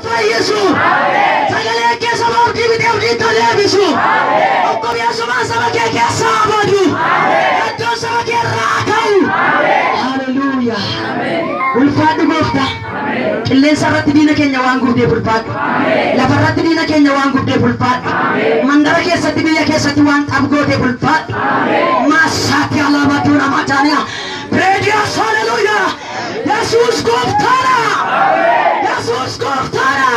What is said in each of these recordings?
Yesu. Sagale ke sabab di video di tole bisu. Okko biya suma sabake ke sabadu. Atto sabake rakau. Hallelujah. Ulfadu gofta. Illeen sarratti diina keenya waan guddaa bulfaatu. Lafarratti diina keenya waan guddaa bulfaatu. Mandara keessatti biyya keessatti waan qabgootee bulfaatu. Masaati alaabatu namataaniya. Praise hallelujah. Yesus goftara. Yesus goftara.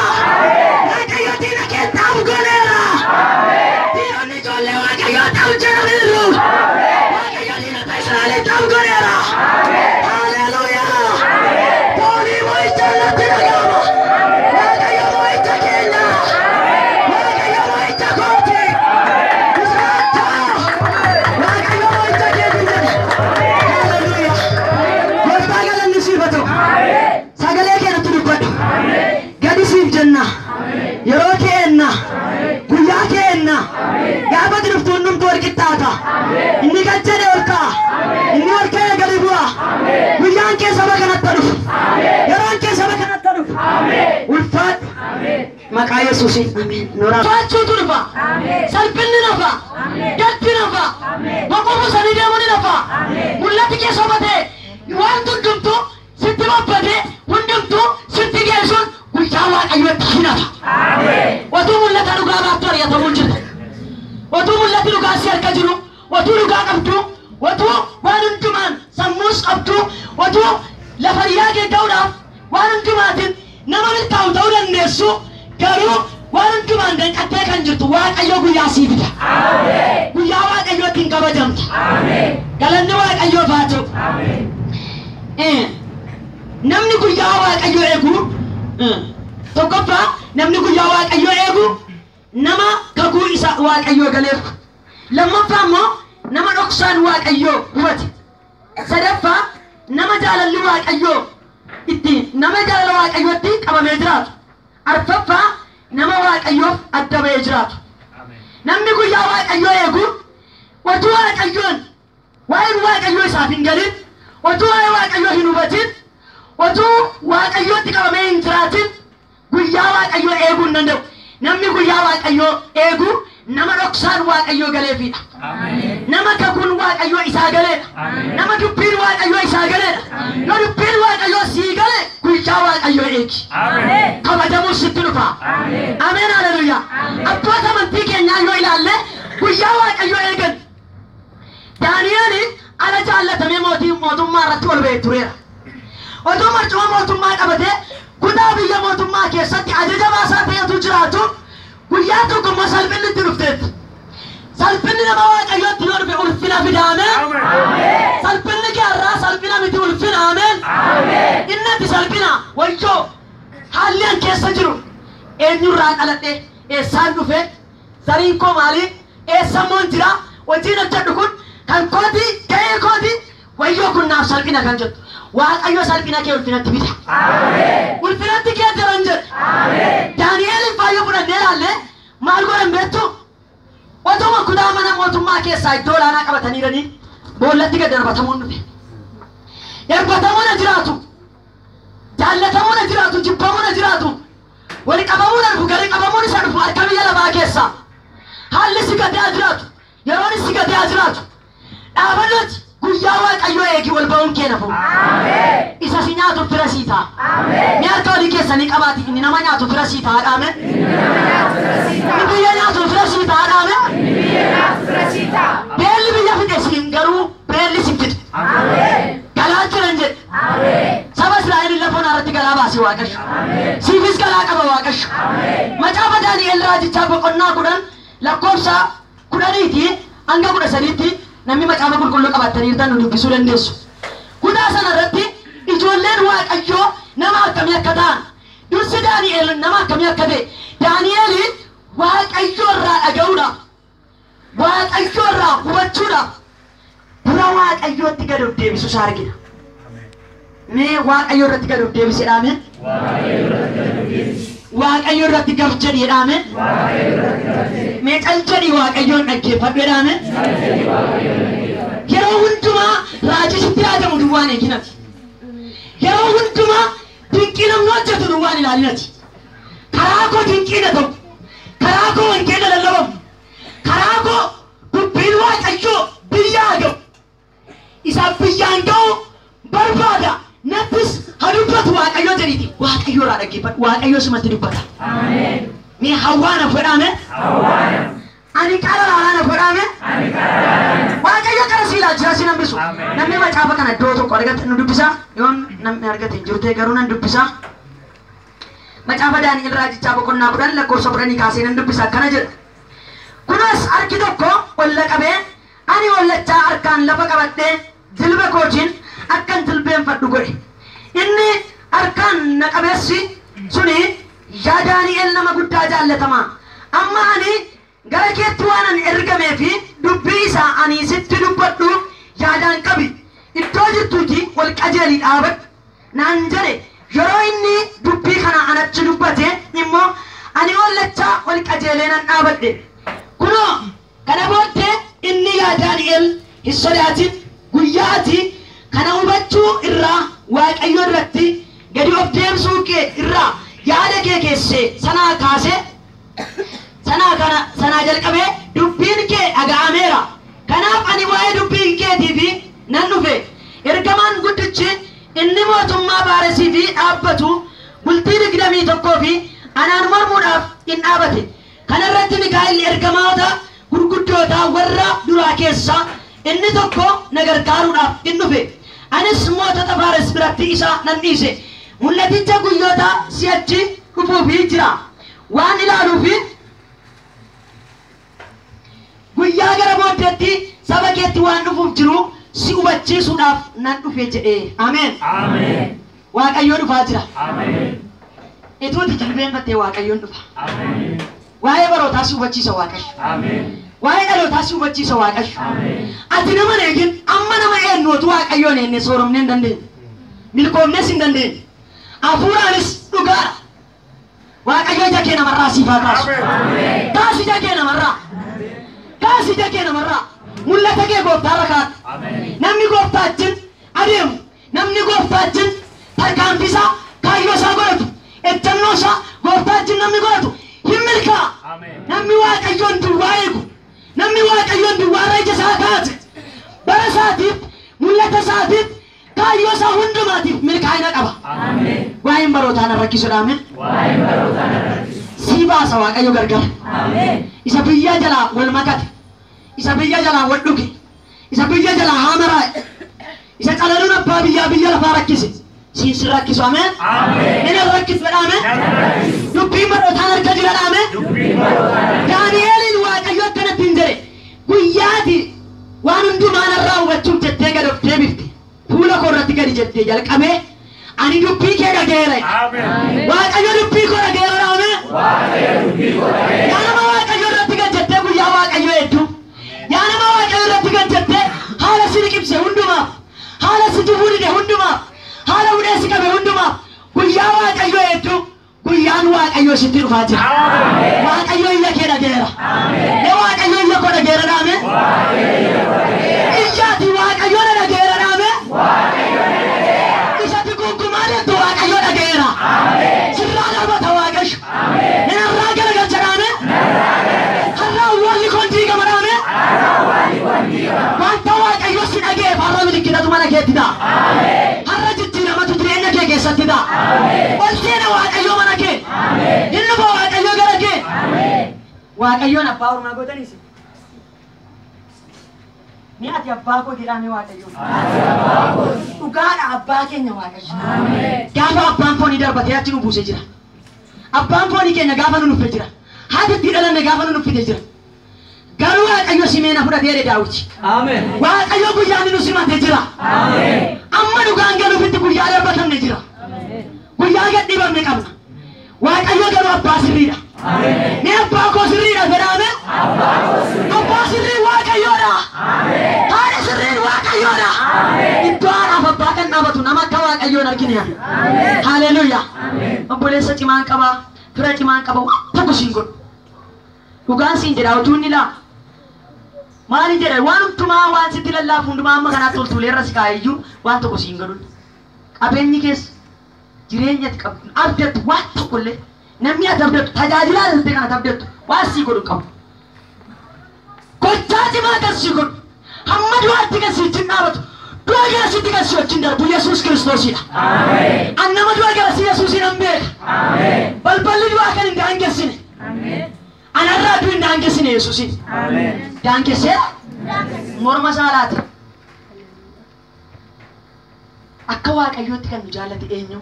Waaqayyo diina keenya qabgoneera. Diinonni ijoollee waaqayyo ta'u jedhaniiru. Waaqayyo diina Israa'el qabgoneera. Ini kacau orka, ini orka yang galibua. Bukan ke sama kena taruh, orang ke sama kena taruh. Ulfat, maka Yesus amin. Nora. Pacu tu napa? Salpin ni napa? Jati napa? Makumu sani dia mana napa? Mulat ke sama deh. Wan tu tu, siti apa deh? Undang tu, siti Yesus. Ucawa ayat napa? Waktu mulat anu gak tu ya tu muncul. Waktu mulat anu gak siar kajiru. Waktu luka abdu, waktu wanun cuman samus abdu, waktu lafaria ke daulah wanun cumatin, nama tahu dan nesu, karu wanun cuman dan katakan jutu wak ayo guya sibida, guya wak ayo tingkah bajam, kalan wak ayo batu, namni guya wak ayo egu, tokopa namni guya wak ayo egu, nama kagu isa wak ayo galef, lama famo. Nama doksan waaqayyo hubate sadafa nama jaalalli waaqayyo itti nama jaalala waaqayyotti qabamee jiraatu arfaffa nama waaqayyoof adda ba'ee jiraatu namni guyyaa waaqayyo eegu watuu waaqayyoon waa'een waaqayyoo isaaf hin galin watuu waa'ee waaqayyoo hin hubatin watuu waaqayyootti qabamee hin jiraatin guyyaa waaqayyoo eeguu hin danda'u namni guyyaa waaqayyoo eegu nama doksan waaqayyo galeefidha nama kakun waaqayyo isaa galeedha nama dubbiin waaqayyo isaa galeedha yoo dubbiin waaqayyo sii gale guyyaa waaqayyo eegi kabajamuun sitti dhufa ameen haleluyaa abboota amantii keenyaa yoo ilaalle guyyaa waaqayyo eegan Daani'eel ala jaallatamee mootummaa irratti ol ba'ee tureera otoo marcuma mootummaa qabatee kutaa biyya mootummaa keessatti ajaja baasaa ta'etu jiraatu guyyaa tokko salphinni itti dhufteetti salphinni nama waaqayyootti yoo dhufe ulfina fidaame salphinni gaarraa salphina miti ulfina ameen innatti salphina wayyoo haalli an keessa jiru eenyurraa dhaladhe eessaan dhufe zariin koo maali eessammoon jira hojiin hojjedhu kun kan kooti ga'ee kooti wayyoo kun naaf salphina kan jettu waaqayyo salphina kee ulfinatti fida ulfinatti kee daran jedhe Daani'eel faayyoo fudhannee ilaalle maal godhan beektu watuma kutaa mana mootummaa keessaa iddoo olaanaa qabatanii jiranii boollatti gad darbatamuun dhufe darbatamuun jiraatu jaallatamuun jiraatu jibbamuun jiraatu wali qabamuun darbu gari qabamuun isa dhufu harka biyya lafaa keessaa haalli si gadaa jiraatu yeroon si gadaa jiraatu dhaabannooti guyyaa waaqayyoo eegi wal ba'uun kee nafu isa si nyaatu fira sii ta'a mi harka walii keessanii qabaati inni nama nyaatu fira sii ta'a dhaame inni biyya nyaatu fira sii ta'a dhaame beelli biyya fide siin garuu beelli si fide galaa jiran jedhe saba Israa'el lafoon irratti galaa baasii waaqayyo siifis galaa qaba waaqayyo macaafa Daani'eel raajichaa boqonnaa 10 lakkoofsa 10 hanga 13 namni macaafa qulqulluu qabatanii irtaan nu dubbisuu dandeessu kutaa sana irratti ijoolleen waaqayyoo nama akkamii akka ta'an dursi Daani'eel nama akkamii akka ta'e Daani'eel waaqayyoo irraa dhaga'uudhaaf waaqayyoo irraa hubachuudhaaf dura waaqayyootti gad of deebisu isaa argina mee waaqayyoo irratti gad of deebisedhaame waaqayyoo irratti gaf jedhiidhaame mee cal jedhii waaqayyoon dhaggeeffadhuudhaame yeroo hundumaa raajisitti yaadamu duwwaan eeginati yeroo hundumaa dinqii namni hojjetu duwwaan ilaalinati كراكو دينكينا تو كراكو وانكينا للبم كراكو ببيلوا تشو بياجو إذا بيانجو بربادا نفس هدوبت واقعيو جريتي واقعيو رادكي واقعيو سمت دوبتا آمين مي حوانا فرامه حوانا أني كارا فرامه أني كارا واقعيو كرسيلا جراسي نمبسو نمي ما جابا كنا دوتو كوريغت ندوبسا يون نمي أرغت جرتي غرونا ندوبسا ما جابا داني الراجي جابا كنا بدان لكور سبراني كاسي ندوبسا كنا جل كناس أركيدوكو ولا كبه أني ولا تا أركان لفا كبته جلبة كوجين أكن جلبة فدوغري إني أركان نكبسي سني ياداني إلنا ما قد جالة تمام أما أني غرقت وانا إرقمي في دبيسا أني ست دبتو يادان كبي إتوجتوجي والكجالي آبت نانجري يرو إني دبي خنا أنا تدبته إمو أني ولا تا والكجالي نان آبت كنو كنا بوته إني ياداني إل الصلاة guyyaati kana hubachuu irraa waaqayyo irratti gadi of deemsuu kee irraa yaada kee keesse sanaa kaase sanaa jalqabee dubbiin kee dhaga'ameera kanaaf ani waa'ee dubbii keetii fi nan dhufe ergamaan guddichi inni mootummaa Faaresii fi dhaabbatu bultii 21 fi anaan mormuudhaaf in dhaabate kana irratti Mikaa'el ergamoota gurguddoota warra duraa keessa inni tokko nagargaaruudhaaf in dhufe anis mootota Faares biratti isa nan dhiise mul'aticha guyyoota si'achi dhufuufi jira waan ilaaluufi guyyaa gara booddeetti saba keetti waan dhufuuf jiru si hubachiisuudhaaf nan dhufe jedhee ameen ameen waaqayyo dhufaa jira ameen ituuti jilbeenfattee waaqayyoon dhufa ameen waa'ee barootaa si hubachiisa waaqayyo ameen waa'ee dhalootaa si hubachiisa waaqayyo ameen ati nama eegin amma nama eenyootu waaqayyoon enne sooromnee hin dandeenye milkoomnes hin dandeenye hafuuraanis dhugaadha waaqayyo ija kee namarraa siifaa kaasu kaasi ija kee namarraa kaasi ija kee namarraa mul'ata kee gooftaarra kaadhu namni gooftaachin adeemu namni gooftaachin tarkaanfisaa kaayyoo isaa godhatu ejjannoo isaa gooftaachin namni godhatu hin milkaa namni waaqayyoon duwwaa eegu namni waaqayyoon duwwaarra ija isaa kaate bara isaatiif mul'ata isaatiif kaayyoo isaa hundumaatiif milkaa'ina qaba waa'een barootaan rakkisuudha ameen sii baasa waaqayyo gargara isa biyya jalaa wal makate isa biyya jalaa wal dhuge isa biyya jalaa haamaraa'e isa calaluun abbaa biyya lafaa rakkise siin si rakkisu ameen inni rakkisuudha ameen dubbiin barootaan arga jira ameen Daani'eeliin waaqayyo akkanatti hin jedhe guyyaati waan hundumaa narraa hubachuuf jettee gad of deebifte fuula koo irratti gadi jettee jalqabee ani dubbii kee dhageera waaqayyo dubbii koo dhageera ameen yaa nama waaqayyo irratti gad jettee guyyaa waaqayyo hedduu yaa nama waaqayyo irratti gad jettee haala si liqimse hundumaaf haala si jibuu dide hundumaaf haala hudhee si qabe hundumaaf guyyaa waaqayyo hedduu guyyaan waaqayyo sitti dhufaa jira waaqayyo iyya kee dhageera waaqayyo iyya koo dhageera ameen iyyaati waaqayyo dhageera ameen isatti gungumaa jettu waaqayyo dhageera sirraa darbata waaqayyo narraa garagalcha ameen har'a awwaalli koon diigama ameen wanta waaqayyo si dhageef har'a milikkitatu mana keetti ta'a har'a jijjiiramatu jireenya kee keessatti ta'a ol seena waaqayyo mana kee inni dhufa waaqayyo gara kee waaqayyoon abbaa ormaa godhanis ni ati abbaa koo jedhame waaqayyo dhugaadha abbaa keenya waaqayyo gaafa abbaan foonii darbatee achi nu buusee jira abbaan foonii keenya gaafa nu nuffee jira haati itti dhalanne gaafa nu nuffite jira garuu waaqayyo simeena fudhatee daawiti waaqayyo guyyaan nu simate jira amma dhugaan galuufitti guyyaa darbatamne jira guyyaa gadhiifamne qabna waaqayyo garuu abbaa sirriidha ni abbaa koo sirriidha jedhame abbaa sirrii waaqayyoodha haadha sirriin waaqayyoodha iddoo haadhaaf abbaa kan dhaabatu nama akka waaqayyoon argine haleluuyaa obboleessa cimaan qaba fira cimaan qaba waan tokko siin godhu dhugaan siin jedha utuu inni laa maali jedha waan hundumaa waan sitti lallaafu hundumaa amma kanaa toltuuleerra si kaa'iyyuu waan tokko siin godhu qabeenyi keessa jireenyatti qabdu abdatu waan tokkollee namni atabdatu tajaajilaa dhalate kana atabdatu waan sii godhu qabu. Gochaa cimaa kan sii godhu hamma du'aatti kan sii wajjin dhaabatu du'a gara sitti kan sii wajjin darbu Yesuus Kiristoosidha. An nama du'a gara sii Yesuusin an beeka. Balballi du'aa kan hin daangessine. Anarraa du'a hin daangessine Yesuusin. Daangesseera morma isaa laate. Akka Waaqayyootti kan nu jaallate eenyu?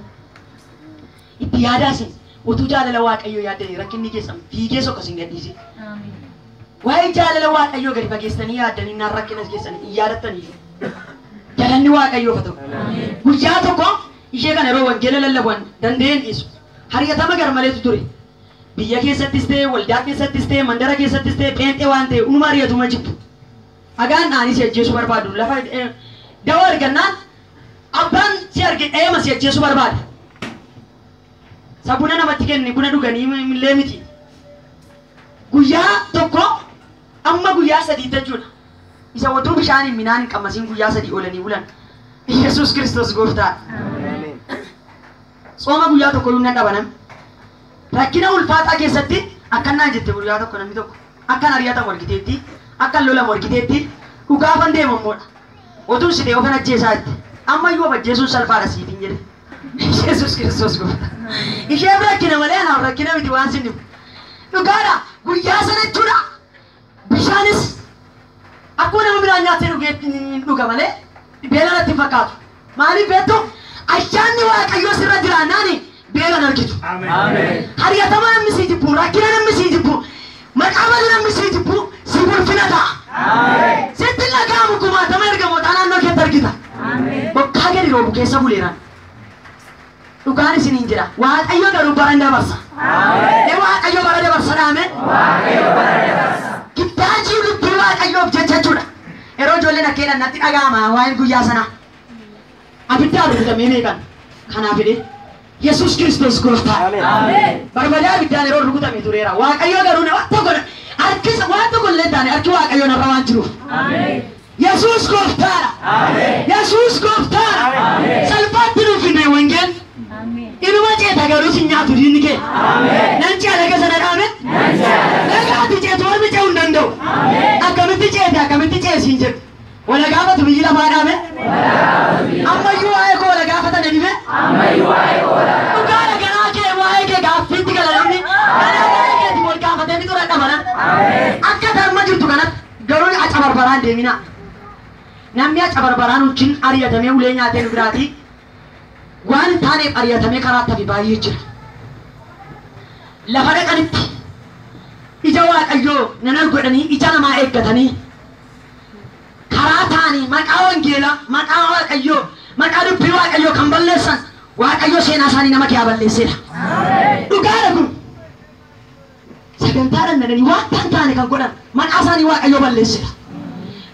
Itti yaadaasin utuu jaalala Waaqayyoo yaaddanii rakkinni keessan fiigee sokka sin gadhiise. Waa'ee jaalala Waaqayyoo gadi fageessanii yaaddanii naan rakkina keessan hin yaadattaniif. Galanni Waaqayyoo haa ta'u. Guyyaa tokko ishee kana yeroo wangeela lallaban danda'een dhiisu. Hariyatama garmaleetu ture. Biyya keessattis ta'e, waldaa keessattis ta'e, mandara keessattis ta'e, pheenxee waan ta'e unuma hariyatuma jibbu. Dhagaan dhaanis ajjeesuu barbaadu. Lafa dawoo argannaan abbaan si arge dheema si ajjeesuu barbaada. Sabuna namatti kenni buna dhuganii illee miti. Guyyaa tokko amma guyyaa sadii jechuudha. Isa watuu bishaaniin minaan hin qammasiin guyyaa sadii oolanii bulan. Yesuus Kiristoos gooftaa. Sooma guyyaa tokko yuun dhabanan. Rakkina ulfaataa keessatti akkanaan jette guyyaa tokko namni tokko akkan hariyata morgiteetti akkan lola morgiteetti dhugaafan deemammoodha. Otuun si dee'oo kan ajjeesaa jette. Amma iyyuu ajjeesuun salphaadha siitiin jedhe. Yesuus Kiristoos gooftaa. Ishee rakkina malee anaaf rakkina miti waan sin dhibu. Dhugaadha guyyaa sana jechuudha. Bishaanis akkuma nama biraan nyaattee dhuga malee beela natti fakkaatu. Maaliif beektu ayyaanni Waaqayyoo sirra jiraannaani beela argitu. Hariyatama namni sii jibbu, rakkina namni sii jibbu, maqaa malee namni sii jibbu si bulfina ta'a. Sitti dhaga'amu kumaatama ergamoota naannoo keetti argita. Bokkaa gadi roobu keessa buleeran. Dhugaan isiniin jira. Waaqayyo garuu bara dabarsa. Waaqayyo bara dabarsa dhaame. Gittaajii lubbii Waaqayyoof jechuudha. Yeroo ijoolleen akkeedhaan natti dhaga'ama waa'een guyyaa sanaa. Abiddaa rukutamee meeqan kanaaf jedhee Yesuus Kiristoos gooftaa. Barbadaa abiddaan yeroo rukutame tureera. Waaqayyo garuu waan tokko harkisa waan tokko illee taane harki Waaqayyoo narra waan jiruuf. Yesuus gooftaadha. Yesuus gooftaadha. Salphaatti nuuf himee wangeel. Inuma ceeta garuu si nyaatu diinni kee. Nan ceeta keessa na dhaame. Nagaatti ceetu warri ce'uu hin danda'u. Akkamitti ceete akkamitti ceesiin jedhu. Wala gaafatu biyyi lafaa dhaame. Ammayyuu waa'ee koo wala gaafata na dhime. Dhugaadha ganaa kee waa'ee kee gaaffiitti gala namni. Ganaa waa'ee keetti wal gaafatee ni tura dhamanan. Akka tarma jirtu kanatti garuu aca barbaraan deemina. Namni aca barbaraan wajjin ariyatamee ulee nyaatee biraati. Waan taaneef ariyatamee karaa tafi baay'ee jira. Lafa dhaqanitti ija Waaqayyoo nan godhanii ija namaa eeggatanii karaa taanii maqaa wangeelaa maqaa Waaqayyoo maqaa dubbii Waaqayyoo kan balleessan Waaqayyoo seenaa isaanii nama kee balleesseera. Dhugaadha kun sagantaadhaan nadanii waan taane kan godhan maqaa isaanii Waaqayyoo balleesseera.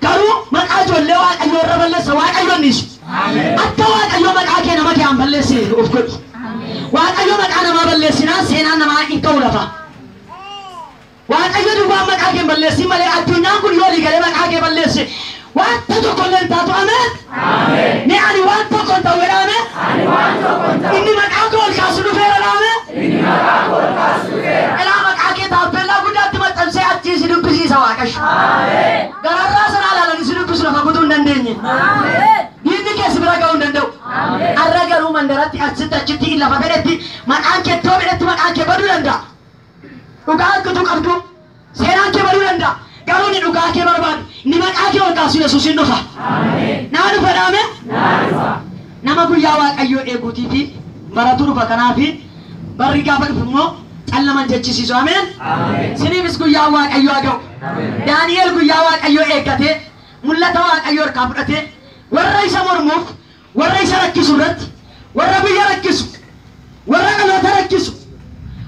Garuu maqaa ijoollee Waaqayyoo irra balleessa Waaqayyoon dhiisu. Akka Waaqayyoo maqaa kee nama kee balleessee of godhi. Waaqayyoo maqaa namaa balleessinaan seenaan namaa hin ka'u lafa. Waaqayyo duwwaan maqaa kee balleessi malee addunyaan kun yoo ligalee maqaa kee balleesse wanta tokko illee hin taatu. Ameen. Ni ani waan tokko hin ta'u jedhame. Inni maqaa kee ol kaasu dhufeera dhaame. Ilaa maqaa kee taappellaa guddaatti maxxansee achii si dubbisiisa Waaqayyo. Gararraa sanaa ilaalanii si dubbisu lafa kutuu hin dandeenye. Diinni kee si bira ga'uu hin danda'u. Har'a garuu mandaratti achitti lafa fedhetti maqaan kee iddoo fedhetti maqaan kee baduu danda'a. Dhugaa akkutu qabdu seenaan kee baduu danda'a. Garuu ni dhugaa kee barbaadu. Ni maqaa kee ol kaasu Yesuusin dhufa. Naa dhufa dhaame. Nama guyyaa Waaqayyoo eeguutii fi baratu dhufa kanaafi barri gaafa dhufu immoo callaman jechisiisu. Ameen. Siniifis guyyaa Waaqayyoo haa ga'u. Daani'eel guyyaa Waaqayyoo eeggatee mul'ata Waaqayyoo harkaa fudhatee warra isa mormuuf warra isa rakkisu irratti warra biyya rakkisu warra dhaloota rakkisu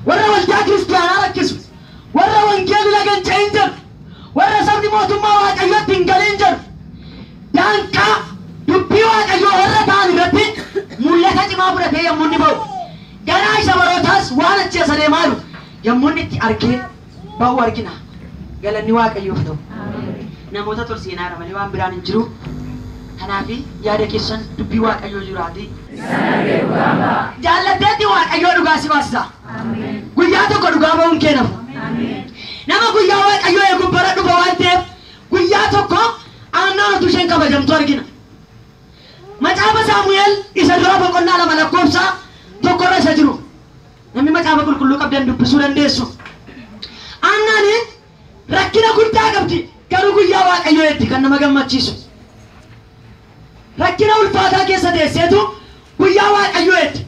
warra waldaa kiristaanaa rakkisu warra wangeelli laganchee hin jiru warra sabni mootummaa Waaqayyootti hin galin jiru daanqaa dubbii Waaqayyoo warra ta'an irratti mul'ata cimaa fudhatee yommuu inni ba'u ganaa isa barootaas waan achi deemaalu yommuu inni itti argee ba'u argina. Galanni Waaqayyoof ta'u. Namoota tolseenaadha malee waan biraan hin jiru. Kanafi yaada keessan dubbii Waaqayyoo jiraati. Jaallateetti Waaqayyoo dhugaa si baasisa. Guyyaa tokko dhugaa ba'uun kennamu. Nama guyyaa Waaqayyoo eeguun bara dhufa waan ta'eef guyyaa tokko aannan utuu isheen kabajamtu argina. Macaafa Saamu'eel isa dura boqonnaa 2 lakkoofsa tokkorra isa jiru. Namni macaafa qulqulluu qabdan dubbisuu dandeessu. Aannan rakkina guddaa qabdi garuu guyyaa Waaqayyoo eetti kan nama gammachiisu. Rakkina ulfaataa keessa teesseetu guyyaa Waaqayyoo eetti.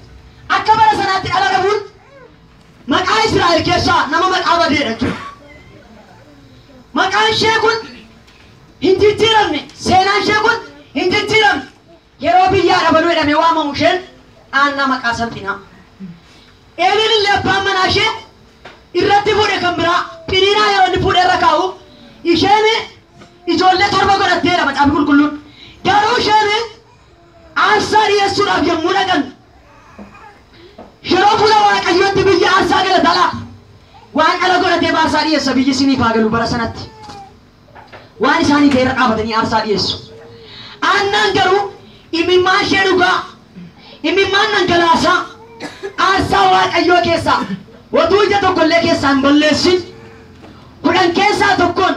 Akka bara sanaatti dhala dhabuun maqaa Israa'el keessaa nama maqaa badeedha jechuudha. Maqaan ishee kun hin jijjiiramne, seenaan ishee kun hin jijjiiramne. Yeroo biyyaa dhabaluu jedhamee waamamu isheen Haannaa maqaa salphinaa. Eeliin illee abbaan manaa ishee irratti fuudhe kan biraa Piniinaa yeroo inni fuudhe irra kaa'u isheen ijoollee 7 godhatteedha macaafa qulqulluun. Garuu isheen aarsaa dhiyeessuudhaaf yommuu dhaqan yeroo fuula Waaqayyootti biyya aarsaa galatala waan ala godhatee aarsaa dhiyeessa biyyi isiniif haa galu bara sanatti waan isaanii ta'e irra dhaabatanii aarsaa dhiyeessu. Aannan garuu imimmaan ishee dhugaa imimmaan dhangalaasaa aarsaa Waaqayyoo keessaa watuu ija tokkollee keessaa hin balleessin 10 keessaa tokkoon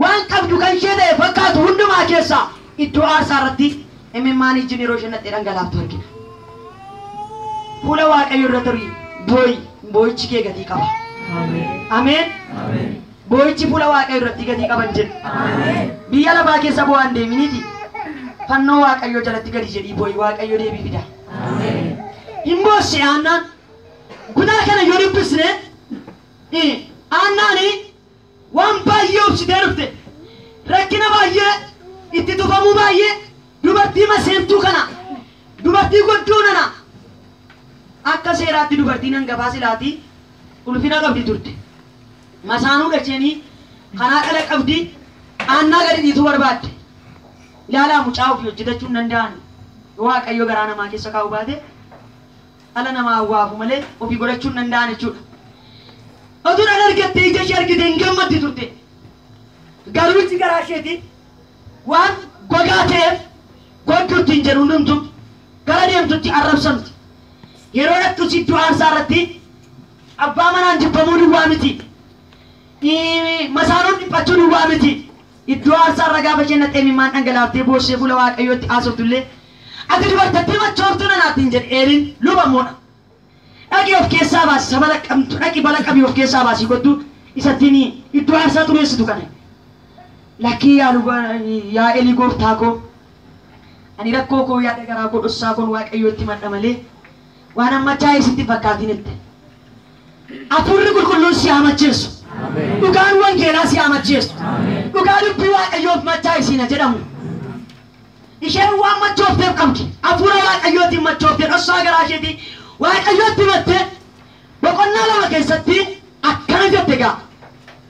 waan qabdu kan ishee ta'e fakkaatu hundumaa keessaa iddoo aarsaa irratti imimmaan ijjiin yeroo isheen natti dhangalaaftu argina. Fuula Waaqayyoo irra turii boo'ichi kee gatii qaba. Ameen. Boo'ichi fuula Waaqayyoo irratti gatii qaban jedhu. Biyya lafaa keessa bu'aan deeminiiti. Fannoo Waaqayyoo jalatti gadi jedhii boo'i Waaqayyoo deebii fida. Hin boosse Haannaan kutaa kana yoo dubbisne Haannaan waan baay'ee obsitee dhufte rakkina baay'ee itti tufamuu baay'ee dubartii maseentuu kana dubartii godduu nana akka seeraatti dubartiin hangafaa silaati ulfina qabdi turte. Masaanuu dhacheenii kanaa dhala qabdi Haannaa gadi dhiituu barbaadde. Ilaalaa mucaa ofii hojjetachuu hin danda'an Waaqayyo garaa namaa keessa kaa'u baate dhala namaa hawwaafu malee ofii godhachuu hin danda'an jechuudha. Otuu dhala argattee ija ishee argite hin gammaddi turte. Garuu itti garaa isheeti waan gogaa ta'eef godduutti hin jedhu hundumtu gara deemtutti arrabsamti. Yeroo dhattutti iddoo aarsaa irratti abbaa manaan jibbamuu duwwaa miti. Masaanuun dhiphachuu duwwaa miti. Iddoo aarsaa irra gaafa isheen naxxee imimmaan dhangalaaftee boossee fuula Waaqayyootti haasoftullee ati dubartattii machooftuu nanaattiin jedhe Eeliin lubamuudha. Dhaqii of keessaa baasi saba laqqamtu dhaqii bala qabii of keessaa baasii goddu isattiin iddoo aarsaa xureessitu kana. Lakkii yaa Eelii gooftaa koo ani rakkoo koo yaada garaa koo dhossaa koon Waaqayyootti madda malee waan ammachaa isitti fakkaatinitti. Hafuurri qulqulluun si hamacheessu. Dhugaan wangeelaa si hamacheessu. Dhugaa dubbii Waaqayyoof machaa isiina jedhamu. Isheen waan machoofteef qabdi. Hafuura Waaqayyootiin machooftee dhossaa garaa isheetii Waaqayyootti mattee boqonnaa 2 keessatti akkana jette gaa.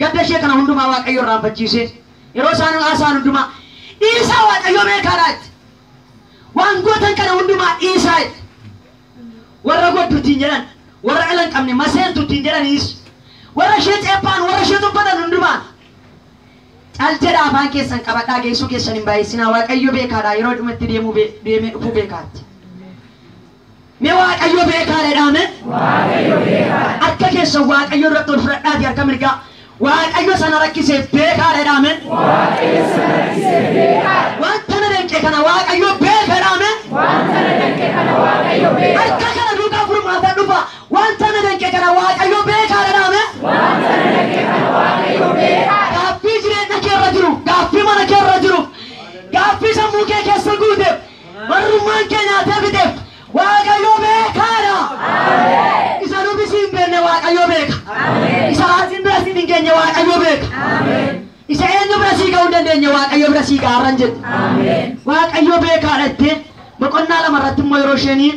Gadda ishee kana hundumaa Waaqayyo irraanfachiisee yeroo isaan haasaan hundumaa dhiisaa Waaqayyoo beekaadhaa itti. Waan gootan kana hundumaa dhiisaa itti. Warra godduutiin jedhan warra dhala hin qabne maseentuutiin jedhaniis warra ishee ceephaan warra ishee dubbatan hundumaan cal jedha afaan keessan qabadhaa geessuu keessan hin baay'isinaa Waaqayyo beekaadhaa yeroo dhumatti deemee dhufuu beekaatti. Mee Waaqayyo beekaadha dhaame akka keessan Waaqayyo irratti ol fudhadhaati harka mirgaa Waaqayyo sana rakkisee beekaadha dhaame wanta na danqe kana Waaqayyo beeka dhaame harka kana duukaa furmaata dhufa wanta na danqe kana Waaqayyo beekaadha dhaame gaaffii jireenya kee irra jiru gaaffii mana kee irra jiru gaaffii sammuu kee keessa guuteef warrummaan kee nyaatee biteef Waaqayyo beekaadha. Isa nuti siin beekne Waaqayyo beeka. Isa haasin bira siin hin geenye Waaqayyo beeka. Isa eenyu bira sii ga'uu dandeenye Waaqayyo bira sii gaarran jedhe. Waaqayyo beekaadha jettee boqonnaa 2 irratti immoo yeroo isheenii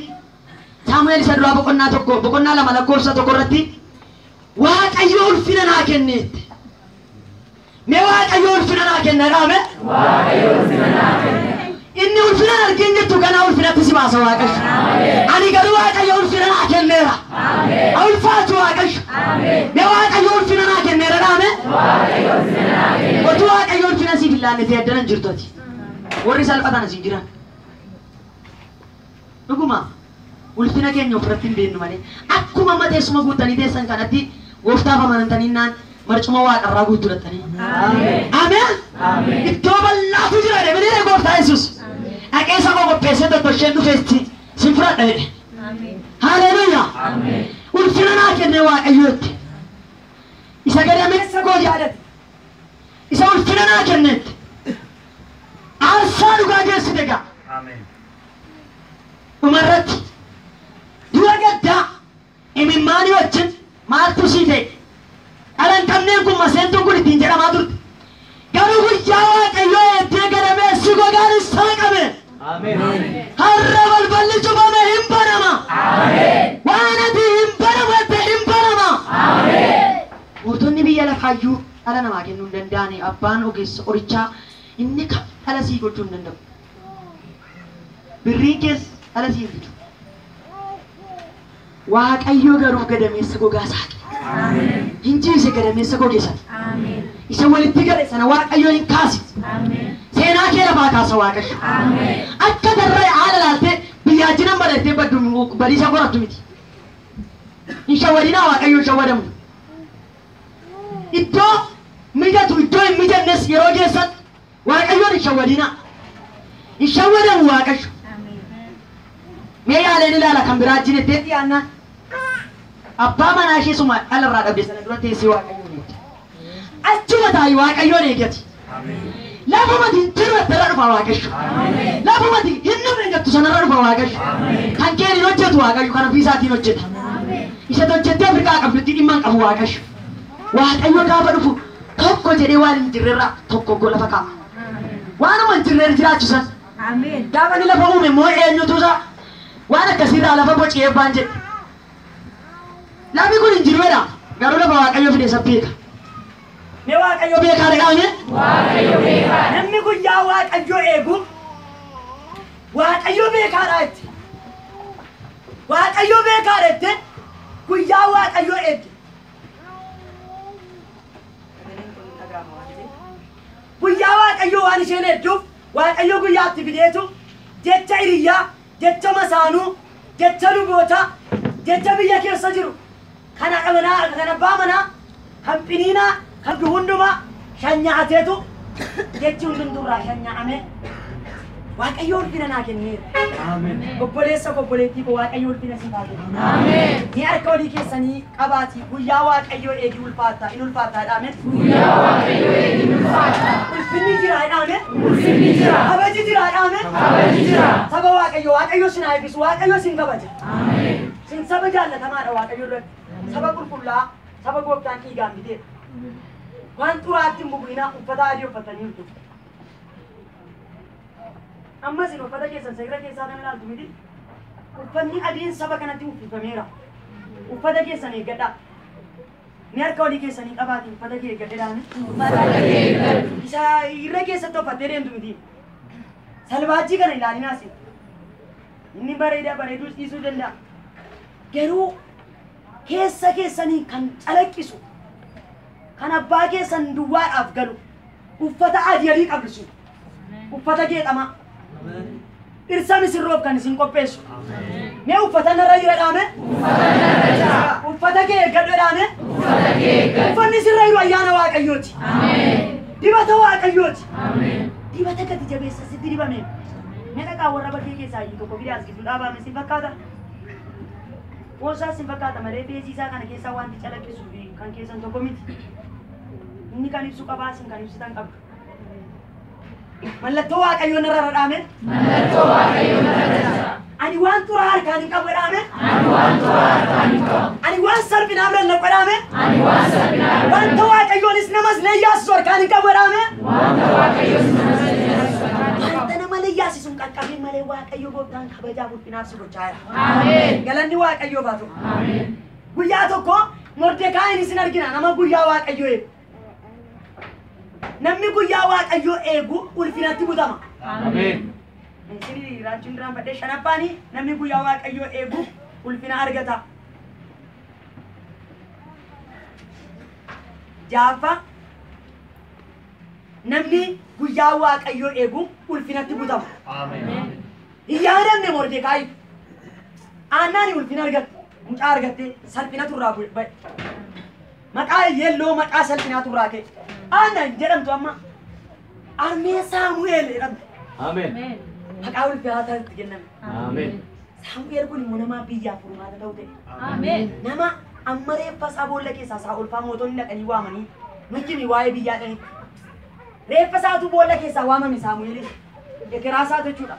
Saamu'eel isa duraa boqonnaa 2 lakkoofsa 1 irratti Waaqayyo ulfina naa kenneetti. Mee Waaqayyo ulfina naa kenna dhaame? Waaqayyo ulfina naa kenna. Inni ulfina argin jirtu kana ulfinatti si baasa Waaqayyo. Ani garuu Waaqayyo ulfina naa kenneera. Ulfaatu Waaqayyo. Mee Waaqayyo ulfina naa kenneera dhaame? Waaqayyo ulfina naa kenneera. Otuu Waaqayyo ulfina siif ilaallitee addanan jirtuuti. warri salphatan asii jiran. Dhuguma ulfina keenya ofirratti hin beeknu malee akkuma amma teessuma guuttanii teessan kanatti gooftaaf amanantanii naan marcuma waaqarraa guutuudhattanii. Ameen. Iddoo bal'aatu jira deebiin gooftaa Yesuus. Dhaqee isa qopheessee tottolcheen dhufeetti sin fudhadha jedhe. Haleluuyaa. Ulfina naa kenne Waaqayyootti. Isa gadameessa koo jaallate. Isa ulfina naa kennetti. Aarsaa dhugaa geessite gaa. Dhumarratti dura gaddaa imimmaanii wajjin maaltu sii ta'e? Dhalan qabneen kun maseentuun kun ittiin jedhamaa turte. Garuu guyyaa Waaqayyoo eebbee gadameessi gogaan isaa qabe. Har'a balballi cufame hin banama. Waan ati hin banamne hin banama. Mootonni biyya lafaayyuu dhala namaa kennuu hin danda'ani. Abbaan ogeessa qorichaa inni kam dhala sii gochuu hin danda'u. Birriin keessa dhala sii hin fidu. Waaqayyoo garuu gadameessa gogaa saaqe. Hinjiise gadameessa gogeessan. Isa walitti gale sana Waaqayyoo hin kaasise. Seenaa kee lafaa kaasa Waaqayyo. Akka darree haala laaltee biyyaajinan badattee badiisa qorattu miti. Hin shawwadinaa Waaqayyo hin shawwadamu. Iddoo mijatu iddoo hin mijannes yeroo geessan Waaqayyoon hin shawwadinaa. Hin shawwadamu Waaqayyo. Mee yaaleen ilaala kan biraa jirettee dhiyaannaan. Abbaa manaa ishee suma dhalarraa dhabde sana dura teessee Waaqayyoon eegde. Achuma taa'ii Waaqayyoon eeggati. Lafumati jiru irra dhufa Waaqayyo. Lafumati hin dhumne jettu sanarra dhufa Waaqayyo. Kan keen hin hojjetu Waaqayyo kan ofii isaatiin hojjeta. Isa hojjettee Afrikaa qabdutti dhimma hin qabu Waaqayyo. Waaqayyo gaafa dhufu tokko jedhee waan hin jirrerraa tokko lafa kaa'a. Waanuma hin jirreer jiraachuu san. Gaafa ni lafa uume immoo eenyutu isaa waan akkasiirraa lafa bocee eebbaan jedhe. Lafi kun hin jiruudha. Garuu lafa Waaqayyo fide isa beeka. Mee Waaqayyo beekaa dhaqaame? Waaqayyo beekaa. Namni guyyaa Waaqayyo eegu Waaqayyo beekaadha jetti. Waaqayyo beekaadha jetti guyyaa Waaqayyo eegde. Guyyaa Waaqayyo waan isheen eegduuf Waaqayyo guyyaatti fideetu jecha hiriyyaa, jecha masaanuu, jecha lubootaa, jecha biyya keessa jiru. Kan abbaa manaa, kan finiinaa, kan hundumaa shanyaateetu jechi hundumtuurraa shanyaa'ame Waaqayyo ulfina naa kenneera. Obboleessa obboleettii koo Waaqayyo ulfina siif haa kennu. Ni harka olii keessanii qabaatii guyyaa Waaqayyo eegi ulfaata in ulfaataadhaame. Guyyaa Waaqayyo eegi ulfaata. Ulfinni jiraadhaame. Ulfinni jira. Kabaji jiraadhaame. Kabaji jira. Saba Waaqayyo sin haa eebbisu Waaqayyo sin kabaja. Sin saba jaallatamaadha Waaqayyo irratti. Saba qulqullaa, saba gooftaan dhiigaan bitee. Waan xuraatti hin bubu'inaa uffata adii uffatanii jirtu. Amma isin uffata keessan seera keessaa kan ilaaltu miti. Uffanni adiin saba kanatti uffifameera. Uffata keessan eeggadhaa. Ni harka olii keessanii qabaatii uffata kee eeggadheedhaan. Isa irra keessatti uffattee deemtu miti. Salbaajii kana ilaalinaas. Inni bareedus dhiisuu danda'a. Garuu keessa keessanii kan calaqqisu kan abbaa keessan duwwaadhaaf galu uffata adii qabdu uffata geexamaa dhirsa misirroof kan isin qopheessu mee uffata narra jira dhaame uffata kee eeggadhu dhaame uffanni sirra jiru ayyaana Waaqayyooti dibata Waaqayyooti dibata gati jabeessa sitti dibame mee dhaqaa warra bakkee keessaa tokko bidaas gidduu dhaabaame si fakkaata. Wosa sin fakkaata malee beeksisaa kana keessaa wanti calaqqisu kan keessan tokko miti. Inni kan ibsu qabaa sin kan ibsitan qabdu. Mallattoo Waaqayyoo narra dhaame. Mallattoo Waaqayyoo narra jira. Ani waan xuraa harkaan hin qabu dhaame. Ani waan xuraa harkaan hin qabu. Ani waan salphinaa bira naqu dhaame. Ani waan salphinaa. Wanta Waaqayyoonis namas na yaasisu harkaan hin qabu dhaame. Wanta Waaqayyoonis namas na yaasisu. Wanta nama na yaasisuun qaqqabee malee Waaqayyo gooftaan kabajaa ulfinaaf si gochaa jira. Ameen. Galanni Waaqayyoo baatu. Ameen. Guyyaa tokko Mordekaayin isin argina nama guyyaa Waaqayyoo eegu. Namni guyyaa Waaqayyoo eegu ulfinatti butama. Ameen. Isin raachuun duraan badhee shanaffaanii namni guyyaa Waaqayyoo eegu ulfina argata. Jaafa namni guyyaa waaqayyoo eegu ulfinatti butama. Amen. Yaadamne Mordekaayi aannan ulfina argatte mucaa argatte salphinatu irraa bu'e. Maqaa yelloo maqaa salphinatu irraa ka'e. Aannan jedhamtu amma armee Saamu'eel jedhamte. Amen. Maqaa ulfaataa itti kenname. Amen. Saamu'eel kun immoo nama biyyaa furmaata ta'u ta'e. Amen. Nama amma reeffa isaa boolla keessaa isaa ulfaa mootonni dhaqanii waamanii nuti waa'ee biyyaa dhani. Reeffa isaatu boolla keessaa waamame Saamu'eel. Ekeraa isaa jechuudha.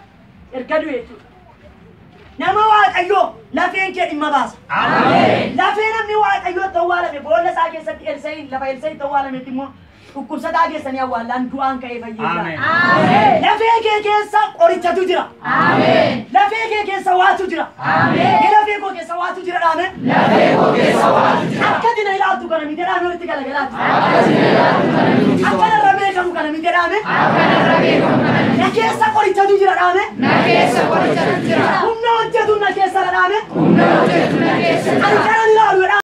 Erga du'e jechuudha. Nama waaqayyoo lafeen kee dhimma baasa. Amen. Lafee namni waaqayyoo ta'waalame boolla isaa keessatti Elsaa'iin lafa Elsaa'iin ta'waalametti immoo dhukkubsataa keessanii awwaallaan du'aan ka'ee fayyee jira. Amen. Lafee kee keessa qorichatu jira. Amen. Lafee kee keessa waatu jira. Amen. Lafee koo keessa waatu jira dhaame. Lafee koo keessa